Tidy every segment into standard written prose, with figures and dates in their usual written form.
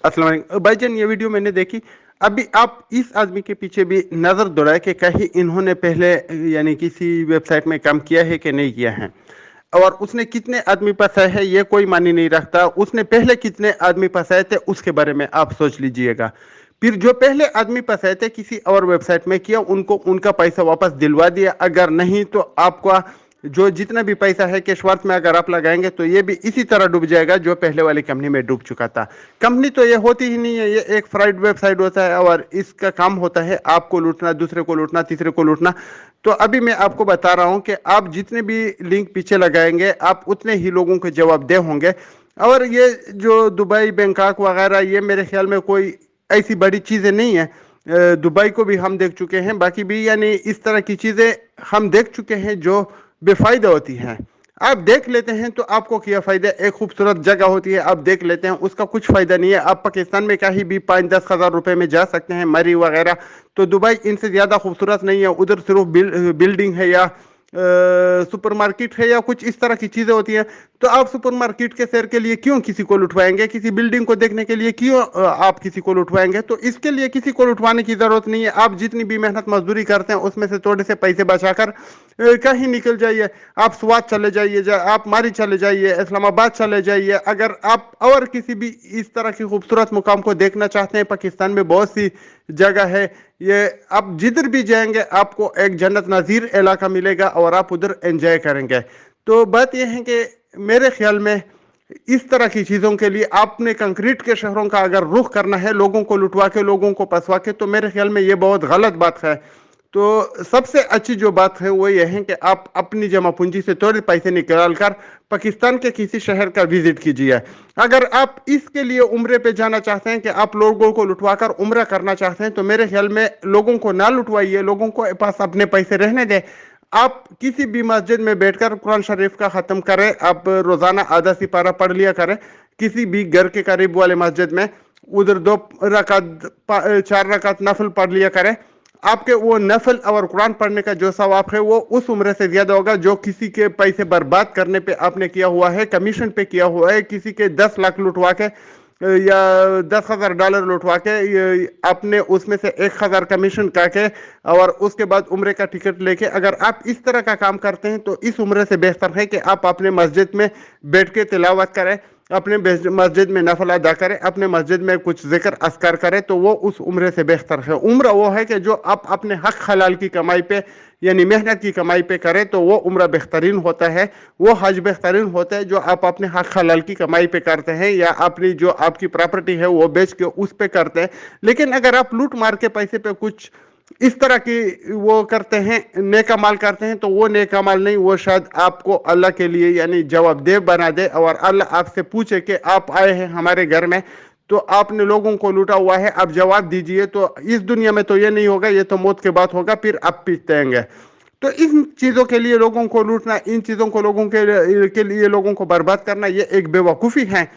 अस्सलाम वालेकुम भाईजान, ये वीडियो मैंने देखी। अभी आप इस आदमी के पीछे भी नजर दौड़ाए कि कहीं इन्होंने पहले यानी किसी वेबसाइट में काम किया है कि नहीं किया है, और उसने कितने आदमी फंसाए है ये कोई मानी नहीं रखता। उसने पहले कितने आदमी फंसाए थे उसके बारे में आप सोच लीजिएगा। फिर जो पहले आदमी फंसाए थे किसी और वेबसाइट में किया, उनको उनका पैसा वापस दिलवा दिया। अगर नहीं तो आपका जो जितना भी पैसा है कैश वर्थ में अगर आप लगाएंगे तो ये भी इसी तरह डूब जाएगा जो पहले वाली कंपनी में डूब चुका था। कंपनी तो ये होती ही नहीं है, ये एक फ्रॉड वेबसाइट होता है और इसका काम होता है आपको लूटना, दूसरे को लूटना, तीसरे को लूटना। तो अभी मैं आपको बता रहा हूं कि आप जितने भी लिंक पीछे लगाएंगे आप उतने ही लोगों को जवाबदेह होंगे। और ये जो दुबई, बैंकॉक वगैरह, ये मेरे ख्याल में कोई ऐसी बड़ी चीजें नहीं है। दुबई को भी हम देख चुके हैं, बाकी भी यानी इस तरह की चीजें हम देख चुके हैं जो बेफायदा होती हैं। आप देख लेते हैं तो आपको क्या फायदा। एक खूबसूरत जगह होती है, आप देख लेते हैं, उसका कुछ फायदा नहीं है। आप पाकिस्तान में कहीं भी 5-10 हज़ार रुपए में जा सकते हैं, मरी वगैरह। तो दुबई इनसे ज्यादा खूबसूरत नहीं है, उधर सिर्फ बिल्डिंग है या सुपरमार्केट है या कुछ इस तरह की चीजें होती हैं। तो आप सुपरमार्केट के सैर के लिए क्यों किसी को लुटवाएंगे, किसी बिल्डिंग को देखने के लिए क्यों आप किसी को लुटवाएंगे। तो इसके लिए किसी को लुटवाने की जरूरत नहीं है। आप जितनी भी मेहनत मजदूरी करते हैं उसमें से थोड़े से पैसे बचाकर कहीं निकल जाइए। आप स्वात चले जाइए, आप मारी चले जाइए, इस्लामाबाद चले जाइए। अगर आप और किसी भी इस तरह की खूबसूरत मुकाम को देखना चाहते हैं, पाकिस्तान में बहुत सी जगह है। ये आप जिधर भी जाएंगे आपको एक जन्नत नज़ीर इलाका मिलेगा और आप उधर एंजॉय करेंगे। तो बात यह है कि मेरे ख्याल में इस तरह की चीजों के लिए आपने कंक्रीट के शहरों का अगर रुख करना है, लोगों को लुटवा के, लोगों को फंसवा के, तो मेरे ख्याल में ये बहुत गलत बात है। तो सबसे अच्छी जो बात है वो ये है कि आप अपनी जमा पूंजी से थोड़े पैसे निकाल कर पाकिस्तान के किसी शहर का विजिट कीजिए। अगर आप इसके लिए उम्रे पे जाना चाहते हैं कि आप लोगों को लुटवा कर उम्रा करना चाहते हैं, तो मेरे ख्याल में लोगों को ना लुटवाइए, लोगों को पास अपने पैसे रहने दें। आप किसी भी मस्जिद में बैठकर कुरान शरीफ का ख़त्म करें, आप रोज़ाना आधा सिपारा पढ़ लिया करें। किसी भी घर के करीब वाले मस्जिद में उधर 2 रकात 4 रकात नफल पढ़ लिया करें। आपके वो नफल और कुरान पढ़ने का जो सवाब है वो उस उम्र से ज्यादा होगा जो किसी के पैसे बर्बाद करने पे आपने किया हुआ है, कमीशन पे किया हुआ है। किसी के 10 लाख लुटवा के या $10,000 लुटवा के आपने उसमें से 1,000 कमीशन काटे और उसके बाद उम्रे का टिकट लेके अगर आप इस तरह का काम करते हैं तो इस उम्र से बेहतर है कि आप अपने मस्जिद में बैठ के तिलावत करें, अपने मस्जिद में नफल अदा करें, अपने मस्जिद में कुछ जिक्र अस्कार करें। तो वो उस उम्र से बेहतर है। उम्र वो है कि जो आप अपने हक हलाल की कमाई पे यानी मेहनत की कमाई पे करें, तो वो उम्र बेहतरीन होता है। वो हज बेहतरीन होता है जो आप अपने हक हलाल की कमाई पे करते हैं या अपनी जो आपकी प्रॉपर्टी है वो बेच के उस पे करते हैं। लेकिन अगर आप लूट मार के पैसे पे कुछ इस तरह की वो करते हैं, नेका माल करते हैं, तो वो नेका माल नहीं, वो शायद आपको अल्लाह के लिए यानी जवाबदेह बना दे और अल्लाह आपसे पूछे कि आप आए हैं हमारे घर में तो आपने लोगों को लूटा हुआ है, आप जवाब दीजिए। तो इस दुनिया में तो ये नहीं होगा, ये तो मौत के बाद होगा, फिर आप पीटेंगे। तो इन चीजों के लिए लोगों को लूटना, इन चीजों को लोगों के लिए लोगों को बर्बाद करना, ये एक बेवकूफ़ी है।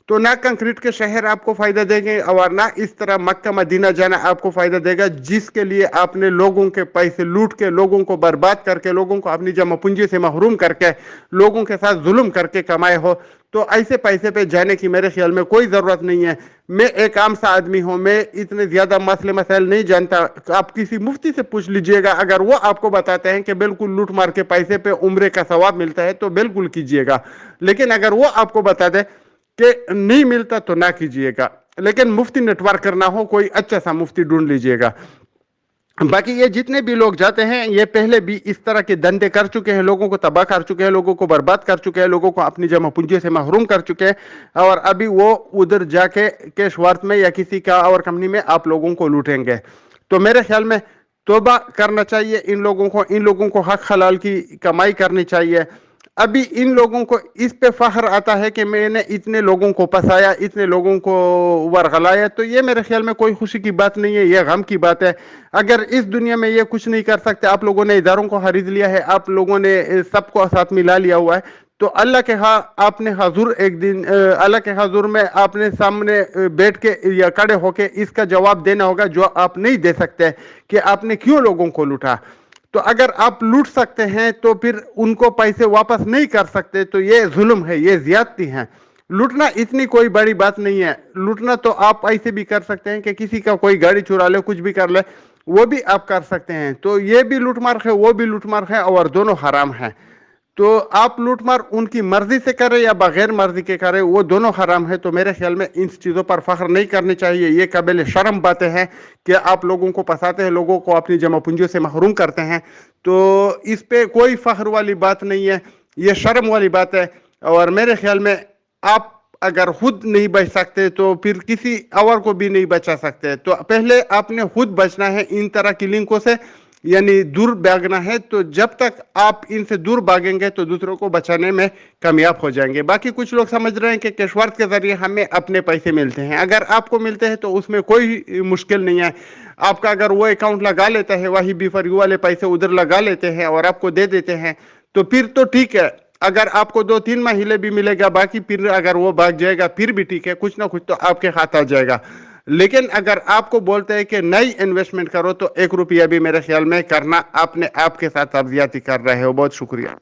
तो ना कंक्रीट के शहर आपको फायदा देंगे और ना इस तरह मक्का मदीना जाना आपको फायदा देगा, जिसके लिए आपने लोगों के पैसे लूट के, लोगों को बर्बाद करके, लोगों को अपनी जमा पूंजी से महरूम करके, लोगों के साथ जुल्म करके कमाए हो। तो ऐसे पैसे पे जाने की मेरे ख्याल में कोई ज़रूरत नहीं है। मैं एक आम सा आदमी हूँ, मैं इतने ज़्यादा मसले मसाइल नहीं जानता। आप किसी मुफ्ती से पूछ लीजिएगा, अगर वो आपको बताते हैं कि बिल्कुल लूट मार के पैसे पे उम्रे का सवाब मिलता है तो बिल्कुल कीजिएगा। लेकिन अगर वो आपको बता दे कि नहीं मिलता तो ना कीजिएगा। लेकिन मुफ्ती नेटवर्क करना हो, कोई अच्छा सा मुफ्ती ढूंढ लीजिएगा। बाकी ये जितने भी लोग जाते हैं ये पहले भी इस तरह के धंधे कर चुके हैं, लोगों को तबाह कर चुके हैं, लोगों को बर्बाद कर चुके हैं, लोगों को अपनी जमा पूंजी से महरूम कर चुके हैं। और अभी वो उधर जाके कैश वर्थ में या किसी का और कंपनी में आप लोगों को लूटेंगे। तो मेरे ख्याल में तौबा करना चाहिए इन लोगों को हक हलाल की कमाई करनी चाहिए। अभी इन लोगों को इस पे फख्र आता है कि मैंने इतने लोगों को फंसाया, इतने लोगों को वरगलाया। तो ये मेरे ख्याल में कोई खुशी की बात नहीं है, ये गम की बात है। अगर इस दुनिया में ये कुछ नहीं कर सकते, आप लोगों ने इदारों को खरीद लिया है, आप लोगों ने सबको साथ मिला लिया हुआ है, तो अल्लाह के आपने हजूर एक दिन अल्लाह के हजूर में आपने सामने बैठ के या खड़े होके इसका जवाब देना होगा जो आप नहीं दे सकते कि आपने क्यों लोगों को लूटा। तो अगर आप लूट सकते हैं तो फिर उनको पैसे वापस नहीं कर सकते, तो ये जुल्म है, ये ज्यादती है। लूटना इतनी कोई बड़ी बात नहीं है। लूटना तो आप ऐसे भी कर सकते हैं कि किसी का कोई गाड़ी चुरा ले, कुछ भी कर ले, वो भी आप कर सकते हैं। तो ये भी लूटमार है, वो भी लूटमार है, और दोनों हराम है। तो आप लूटमार उनकी मर्जी से करें या बगैर मर्जी के करें, वो दोनों हराम है। तो मेरे ख्याल में इन चीज़ों पर फख्र नहीं करनी चाहिए। ये काबिल शर्म बातें हैं कि आप लोगों को फंसाते हैं, लोगों को अपनी जमा पूंजियों से महरूम करते हैं। तो इस पे कोई फख्र वाली बात नहीं है, ये शर्म वाली बात है। और मेरे ख्याल में आप अगर खुद नहीं बच सकते तो फिर किसी और को भी नहीं बचा सकते। तो पहले आपने खुद बचना है इन तरह की लिंकों से, यानी दूर भागना है। तो जब तक आप इनसे दूर भागेंगे तो दूसरों को बचाने में कामयाब हो जाएंगे। बाकी कुछ लोग समझ रहे हैं कि कैशवर्थ के जरिए हमें अपने पैसे मिलते हैं। अगर आपको मिलते हैं तो उसमें कोई मुश्किल नहीं है। आपका अगर वो अकाउंट लगा लेता है, वही बी फॉर यू वाले पैसे उधर लगा लेते हैं और आपको दे देते हैं, तो फिर तो ठीक है। अगर आपको 2-3 महीने भी मिलेगा, बाकी फिर अगर वो भाग जाएगा फिर भी ठीक है, कुछ ना कुछ तो आपके खाता आ जाएगा। लेकिन अगर आपको बोलते हैं कि नई इन्वेस्टमेंट करो, तो 1 रुपया भी मेरे ख्याल में करना अपने आप के साथ आप ज्यादती कर रहे हो। बहुत शुक्रिया।